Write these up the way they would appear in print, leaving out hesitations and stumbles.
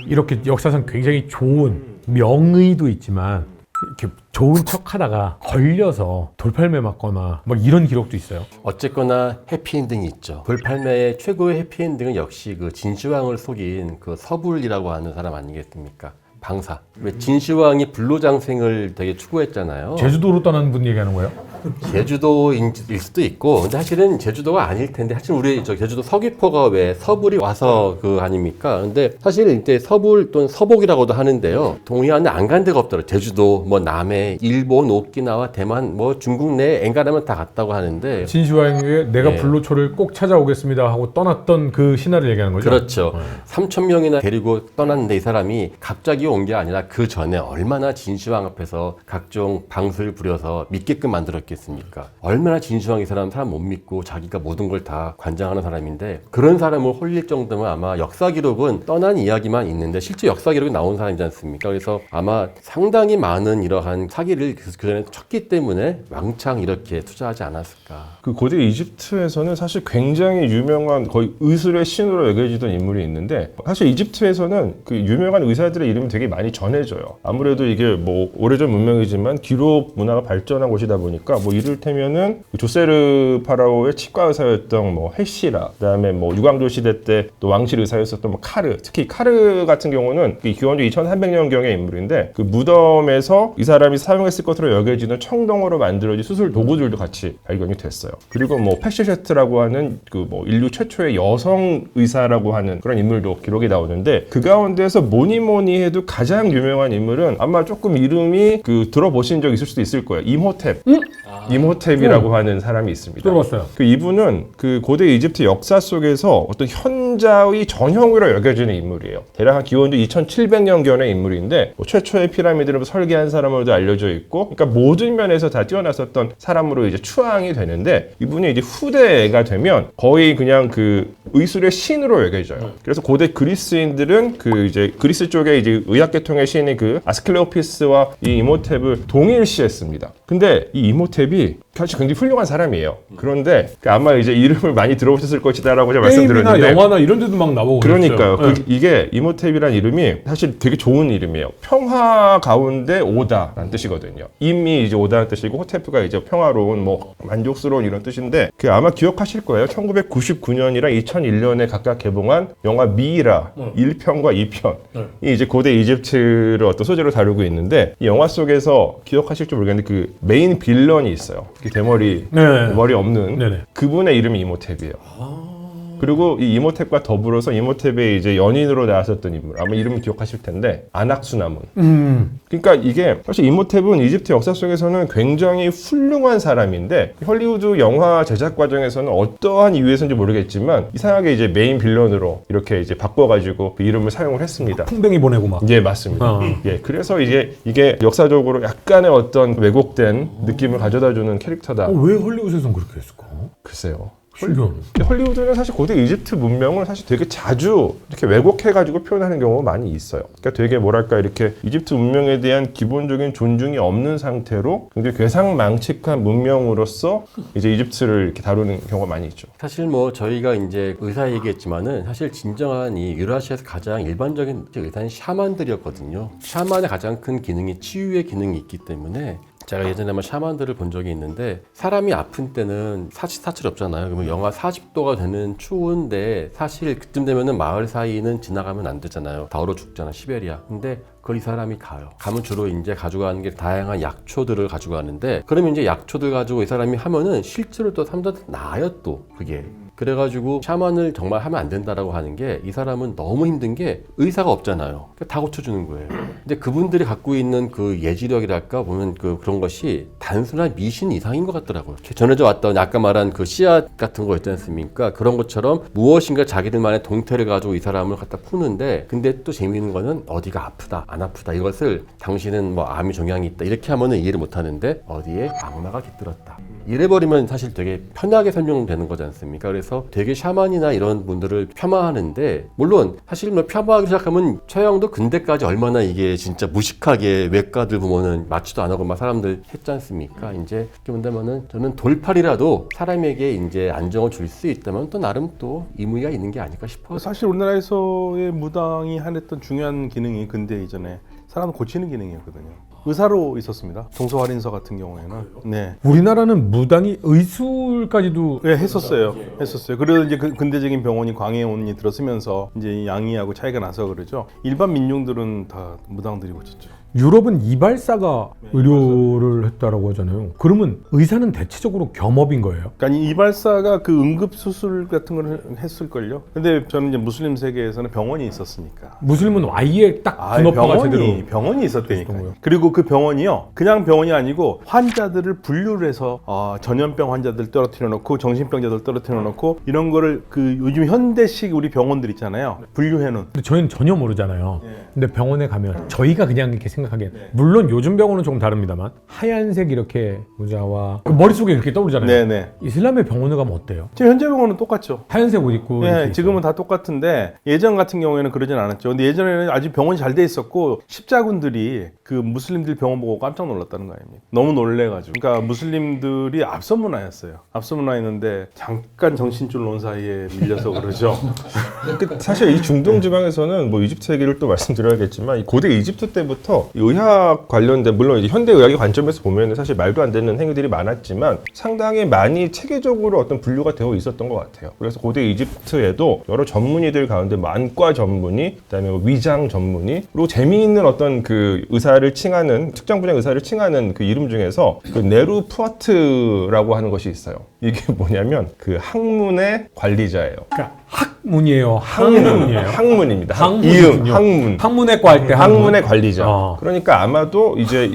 이렇게 역사상 굉장히 좋은 명의도 있지만 이렇게 좋은 척 하다가 걸려서 돌팔매 맞거나 뭐 이런 기록도 있어요. 어쨌거나 해피엔딩이 있죠. 돌팔매의 최고의 해피엔딩은 역시 그 진시황을 속인 그 서불이라고 하는 사람 아니겠습니까? 방사. 왜 진시황이 불로장생을 되게 추구했잖아요. 제주도로 떠난 분 얘기하는 거예요? 제주도일 수도 있고, 근데 사실은 제주도가 아닐 텐데, 사실 우리 저 제주도 서귀포가 왜 서불이 와서 그 아닙니까? 근데 사실 이제 서불 또는 서복이라고도 하는데요. 동해안에 안 간 데가 없더라고요. 제주도, 뭐 남해, 일본, 오키나와, 대만, 뭐 중국 내 엔간하면 다 갔다고 하는데. 진시황의 내가 네. 불로초를 꼭 찾아오겠습니다 하고 떠났던 그 신화를 얘기하는 거죠? 그렇죠. 3,000명이나 데리고 떠났는데 이 사람이 갑자기 온 게 아니라 그 전에 얼마나 진시황 앞에서 각종 방수를 부려서 믿게끔 만들었겠습니까? 얼마나 진시황 이 사람 못 믿고 자기가 모든 걸 다 관장하는 사람인데 그런 사람을 홀릴 정도면 아마 역사 기록은 떠난 이야기만 있는데 실제 역사 기록이 나온 사람이지 않습니까? 그래서 아마 상당히 많은 이러한 사기를 그 전에 쳤기 때문에 왕창 이렇게 투자하지 않았을까. 그 고대 이집트에서는 사실 굉장히 유명한 거의 의술의 신으로 여겨지던 인물이 있는데 사실 이집트에서는 그 유명한 의사들의 이름이 되게 많이 전해져요. 아무래도 이게 뭐 오래전 문명이지만 기록 문화가 발전한 곳이다 보니까 뭐 이를테면은 조세르 파라오의 치과 의사였던 뭐 헬시라, 그다음에 뭐 유광조 시대 때 또 왕실 의사였었던 뭐 카르, 특히 카르 같은 경우는 기원전 2300년경의 인물인데 그 무덤에서 이 사람이 사용했을 것으로 여겨지는 청동으로 만들어진 수술 도구들도 같이 발견이 됐어요. 그리고 뭐 패시셰트라고 하는 그 뭐 인류 최초의 여성 의사라고 하는 그런 인물도 기록이 나오는데 그 가운데서 뭐니 해도 가장 유명한 인물은 아마 조금 이름이 그 들어보신 적 있을 수도 있을 거예요. 임호텝. 임호텝이라고 하는 사람이 있습니다. 들어봤어요. 그 이분은 그 고대 이집트 역사 속에서 어떤 현자의 전형으로 여겨지는 인물이에요. 대략 한 기원전 2700년경의 인물인데 뭐 최초의 피라미드를 설계한 사람으로도 알려져 있고, 그러니까 모든 면에서 다 뛰어났었던 사람으로 이제 추앙이 되는데 이분이 이제 후대가 되면 거의 그냥 그 의술의 신으로 여겨져요. 그래서 고대 그리스인들은 그 이제 그리스 쪽에 이제 의학계통의 신인 그 아스클레오피스와 이 이모텝을 동일시했습니다. 근데 이 이모텝이 사실 굉장히 훌륭한 사람이에요. 그런데 아마 이제 이름을 많이 들어보셨을 것이다라고 제가 게임이나 말씀드렸는데 영화나 이런 데도 막 나오고 그러니까요. 그랬어요. 이게 이모텝이라는 이름이 사실 되게 좋은 이름이에요. 평화 가운데 오다라는 뜻이거든요. 임이 이제 오다는 뜻이고 호테프가 이제 평화로운 뭐 만족스러운 이런 뜻인데 그 아마 기억하실 거예요. 1999년이랑 2001년에 각각 개봉한 영화 미이라 1편과 2편이 이제 고대 이집트를 어떤 소재로 다루고 있는데 이 영화 속에서 기억하실지 모르겠는데 그 메인 빌런이 있어요. 대머리 네. 머리 없는 네네. 그분의 이름이 이모텝이에요. 그리고 이 이모텝과 더불어서 이모텝의 이제 연인으로 나왔었던 인물, 아마 이름을 기억하실 텐데 아낙수나문. 그러니까 이게 사실 이모텝은 이집트 역사 속에서는 굉장히 훌륭한 사람인데 헐리우드 영화 제작 과정에서는 어떠한 이유에서인지 모르겠지만 이상하게 이제 메인 빌런으로 이렇게 이제 바꿔가지고 그 이름을 사용을 했습니다. 풍뎅이 보내고 막. 예, 맞습니다. 예, 그래서 이게 역사적으로 약간의 어떤 왜곡된 느낌을 가져다주는 캐릭터다. 왜 헐리우드에서는 그렇게 했을까? 글쎄요. 신기하네. 헐리우드는 사실 고대 이집트 문명을 사실 되게 자주 이렇게 왜곡해가지고 표현하는 경우가 많이 있어요. 그러니까 되게 뭐랄까 이렇게 이집트 문명에 대한 기본적인 존중이 없는 상태로 굉장히 괴상망측한 문명으로서 이제 이집트를 이렇게 다루는 경우가 많이 있죠. 사실 뭐 저희가 이제 의사 얘기했지만은 사실 진정한 이 유라시아에서 가장 일반적인 의사는 샤만들이었거든요. 샤만의 가장 큰 기능이 치유의 기능이 있기 때문에 제가 예전에 한번 샤만들을 본 적이 있는데 사람이 아픈 때는 사치사철이 없잖아요. 그러면 영하 40도가 되는 추운데 사실 그쯤 되면은 마을 사이는 지나가면 안 되잖아요. 다 얼어 죽잖아, 시베리아. 근데 그걸 이 사람이 가요. 가면 주로 이제 가져가는 게 다양한 약초들을 가져가는데 그러면 이제 약초들 가지고 이 사람이 하면은 실제로 또 사람들 나아요 또 그게. 그래가지고 샤먼을 정말 하면 안 된다라고 하는 게 이 사람은 너무 힘든 게 의사가 없잖아요. 그러니까 다 고쳐주는 거예요. 근데 그분들이 갖고 있는 그 예지력이랄까 보면 그런 것이 단순한 미신 이상인 것 같더라고요. 전해져 왔던 아까 말한 그 씨앗 같은 거 있지 않습니까? 그런 것처럼 무엇인가 자기들만의 동태를 가지고 이 사람을 갖다 푸는데 근데 또 재미있는 거는 어디가 아프다 안 아프다 이것을 당신은 뭐 암이 종양이 있다 이렇게 하면은 이해를 못 하는데 어디에 악마가 깃들었다. 이래버리면 사실 되게 편하게 설명되는 거지 않습니까? 그래서 되게 샤만이나 이런 분들을 폄하하는데, 물론 사실 뭐 폄하하기 시작하면 처형도 근대까지 얼마나 이게 진짜 무식하게 외과들 보면은 마취도 안 하고 막 사람들 했지 않습니까? 이제 이렇게 본다면은 저는 돌팔이라도 사람에게 이제 안정을 줄 수 있다면 또 나름 또 의무가 있는 게 아닐까 싶어요. 사실 우리나라에서의 무당이 하냈던 중요한 기능이 근대 이전에 사람을 고치는 기능이었거든요. 의사로 있었습니다. 동서활인서 같은 경우에는. 네. 우리나라는 무당이 의술까지도 네, 했었어요. 그래서 이제 그 근대적인 병원이 광해원이 들어서면서 이제 양의하고 차이가 나서 그러죠. 일반 민중들은 다 무당들이 고쳤죠. 유럽은 이발사가 의료를 했다라고 하잖아요. 그러면 의사는 대체적으로 겸업인 거예요. 그러니까 이 이발사가 그 응급 수술 같은 걸 했을걸요. 근데 저는 이제 무슬림 세계에서는 병원이 있었으니까. 무슬림은 아예 딱 분업화가 제대로. 병원이 있었다니까요. 그리고 그 병원이요, 그냥 병원이 아니고 환자들을 분류를 해서 전염병 환자들 떨어뜨려 놓고 정신병자들 떨어뜨려 놓고 이런 거를 그 요즘 현대식 우리 병원들 있잖아요, 분류해 놓은. 근데 저희는 전혀 모르잖아요. 근데 병원에 가면 저희가 그냥 이렇게 생각하기엔 물론 요즘 병원은 조금 다릅니다만 하얀색 이렇게 모자와 그 머릿속에 이렇게 떠오르잖아요. 네네. 이슬람의 병원에 가면 어때요? 지금 현재 병원은 똑같죠. 하얀색 옷 입고 네, 이렇게 지금은 다 똑같은데 예전 같은 경우에는 그러진 않았죠. 근데 예전에는 아주 병원이 잘 돼 있었고 십자군들이 그 무슬림들 병원 보고 깜짝 놀랐다는 거 아닙니까? 너무 놀래가지고. 그러니까 무슬림들이 앞선 문화였어요. 앞선 문화였는데 잠깐 정신줄 놓은 사이에 밀려서 그러죠. 사실 이 중동 지방에서는 뭐 이집트 얘기를 또 말씀드려야겠지만 이 고대 이집트 때부터 이 의학 관련된, 물론 이제 현대 의학의 관점에서 보면은 사실 말도 안 되는 행위들이 많았지만 상당히 많이 체계적으로 어떤 분류가 되어 있었던 것 같아요. 그래서 고대 이집트에도 여러 전문의들 가운데 뭐 안과 전문의, 그다음에 뭐 위장 전문의, 그리고 재미있는 어떤 그 의사를 칭하는, 특정 분야 의사를 칭하는 그 이름 중에서 그 네루 푸아트라고 하는 것이 있어요. 이게 뭐냐면 그 학문의 관리자예요. 그러니까 학문이에요. 학문이에요. 학문입니다. 학문이군요. 이음 학문. 학문외과 할 때 학문의 관리자. 어. 그러니까 아마도 이제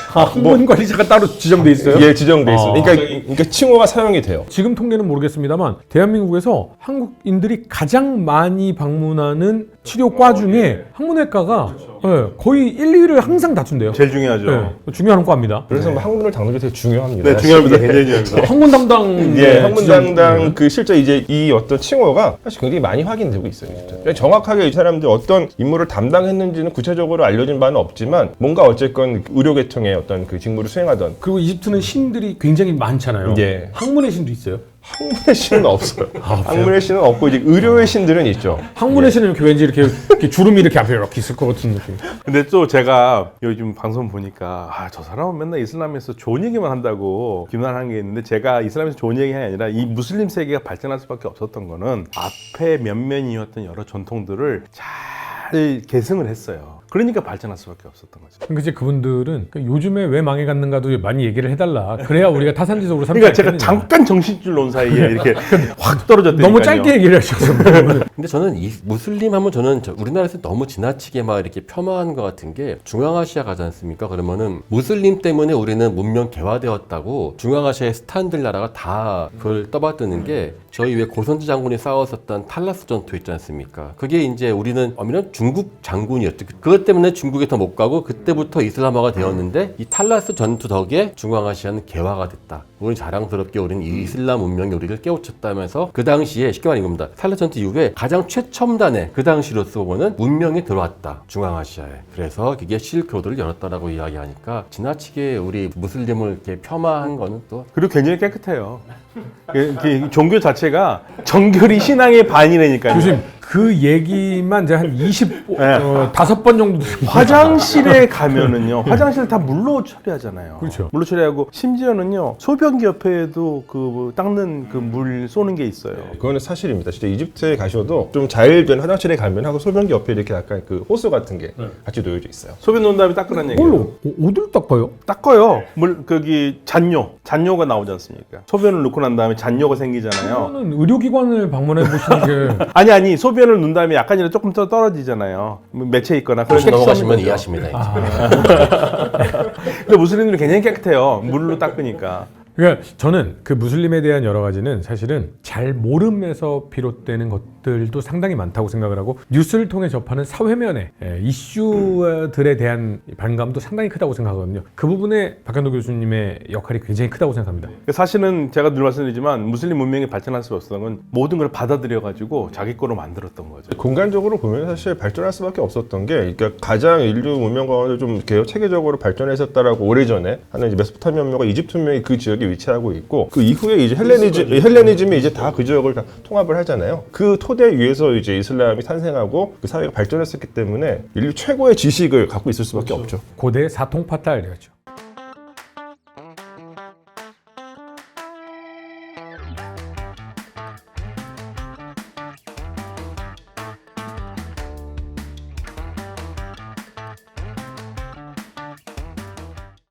학문 관리자가 따로 지정돼 있어요? 예, 지정돼 있습니다. 그러니까 칭호가 사용이 돼요. 지금 통계는 모르겠습니다만 대한민국에서 한국인들이 가장 많이 방문하는 치료과 중에 학문외과가 예, 거의 1, 2위를 항상 다툰대요. 제일 중요하죠. 예, 중요한 과입니다. 그래서 뭐 학문을 닦는 게 되게 중요합니다. 네, 중요합니다. 굉장히 중요합니다. 학문 담당 예, 학문 담당 그 실제 이제 이 어떤 칭호가 사실 굉장히 많이 확인되고 있어요. 진짜. 정확하게 이 사람들 어떤 임무를 담당했는지는 구체적으로 알려진 바는 없지만 뭔가 어쨌건 의료계통의 어떤 그 직무를 수행하던. 그리고 이집트는 신들이 굉장히 많잖아요. 예. 학문의 신도 있어요. 학문의 신은 없어요. 학문의 신은 없고 이제 의료의 신들은 있죠. 학문의 신은 이렇게 왠지 이렇게 주름이 이렇게 앞에 이렇게 있을 것 같은 느낌. 근데 또 제가 요즘 방송 보니까 저 사람은 맨날 이슬람에서 좋은 얘기만 한다고 비난하는 게 있는데, 제가 이슬람에서 좋은 얘기가 아니라 이 무슬림 세계가 발전할 수밖에 없었던 거는 앞에 면면이었던 여러 전통들을 잘 계승을 했어요. 그러니까 발전할 수밖에 없었던 거죠. 그러니까 이제 그분들은 요즘에 왜 망해갔는가도 많이 얘기를 해달라. 그래야 우리가 타산지석으로 삼지 그러니까 제가 않겠느냐. 잠깐 정신줄 놓은 사이에 이렇게 확 떨어졌다니까요. 너무 짧게 얘기를 하셔서. 근데 저는 이 무슬림 하면 저는 우리나라에서 너무 지나치게 막 이렇게 폄하한 것 같은 게, 중앙아시아 가지 않습니까? 그러면은 무슬림 때문에 우리는 문명 개화되었다고 중앙아시아의 스탄들 나라가 다 그걸 떠받드는 게, 저희 왜 고선주 장군이 싸웠었던 탈라스 전투 있지 않습니까? 그게 이제 우리는 엄밀한 중국 장군이었죠. 그것 때문에 중국에 더 못 가고 그때부터 이슬람화가 되었는데, 이 탈라스 전투 덕에 중앙아시아는 개화가 됐다. 우리 자랑스럽게 우리는 이 이슬람 문명이 우리를 깨우쳤다면서, 그 당시에 쉽게 말하는 겁니다. 탈라스 전투 이후에 가장 최첨단의 그 당시로서 보면 문명이 들어왔다, 중앙아시아에. 그래서 그게 실크로드를 열었다라고 이야기하니까 지나치게 우리 무슬림을 이렇게 폄하한 거는 또. 그리고 굉장히 깨끗해요. 종교 자체가 정결이 신앙의 반이라니까요. 교수님, 그 얘기만 이제 한 5번 정도. 화장실에 가면은요, 화장실 다 물로 처리하잖아요. 그렇죠. 물로 처리하고, 심지어는요, 소변기 옆에도 그 닦는 그 물 쏘는 게 있어요. 그거는 사실입니다. 진짜 이집트에 가셔도 좀 잘 된 화장실에 가면 하고 소변기 옆에 이렇게 약간 그 호스 같은 게 같이 놓여져 있어요. 소변 놓은 다음에 닦으라는 얘기예요. 뭘로? 어딜 닦아요? 닦아요. 거기 잔뇨가 나오지 않습니까? 소변을 넣고 난 다음에 잔뇨가 생기잖아요. 저는 의료기관을 방문해 보시는 게. 아니 소변을 넣은 다음에 약간이라도 조금 더 떨어지잖아요. 맺혀 있거나. 그런 혹시 넘어가시면 색소는 거죠. 이해하십니다. 이제. 근데 무슬림들은 굉장히 깨끗해요. 물로 닦으니까. 그러니까 저는 그 무슬림에 대한 여러 가지는 사실은 잘 모름에서 비롯되는 것들도 상당히 많다고 생각을 하고 뉴스를 통해 접하는 사회면의 이슈들에 대한 반감도 상당히 크다고 생각하거든요. 그 부분에 박현도 교수님의 역할이 굉장히 크다고 생각합니다. 사실은 제가 늘 말씀드리지만 무슬림 문명이 발전할 수 없었던 건 모든 걸 받아들여가지고 자기 거로 만들었던 거죠. 공간적으로 보면 사실 발전할 수밖에 없었던 게, 그러니까 가장 인류 문명 가운데 좀 이렇게 체계적으로 발전했었다라고 오래전에 하는 이제 메소포타미아 문명과 이집트 문명이 그 지역에 위치하고 있고, 그 이후에 이제 헬레니즘이 이제 다 그 지역을 다 통합을 하잖아요. 그 토대 위에서 이제 이슬람이 탄생하고 그 사회가 발전했었기 때문에 인류 최고의 지식을 갖고 있을 수밖에 없죠. 고대 사통파탈이었죠.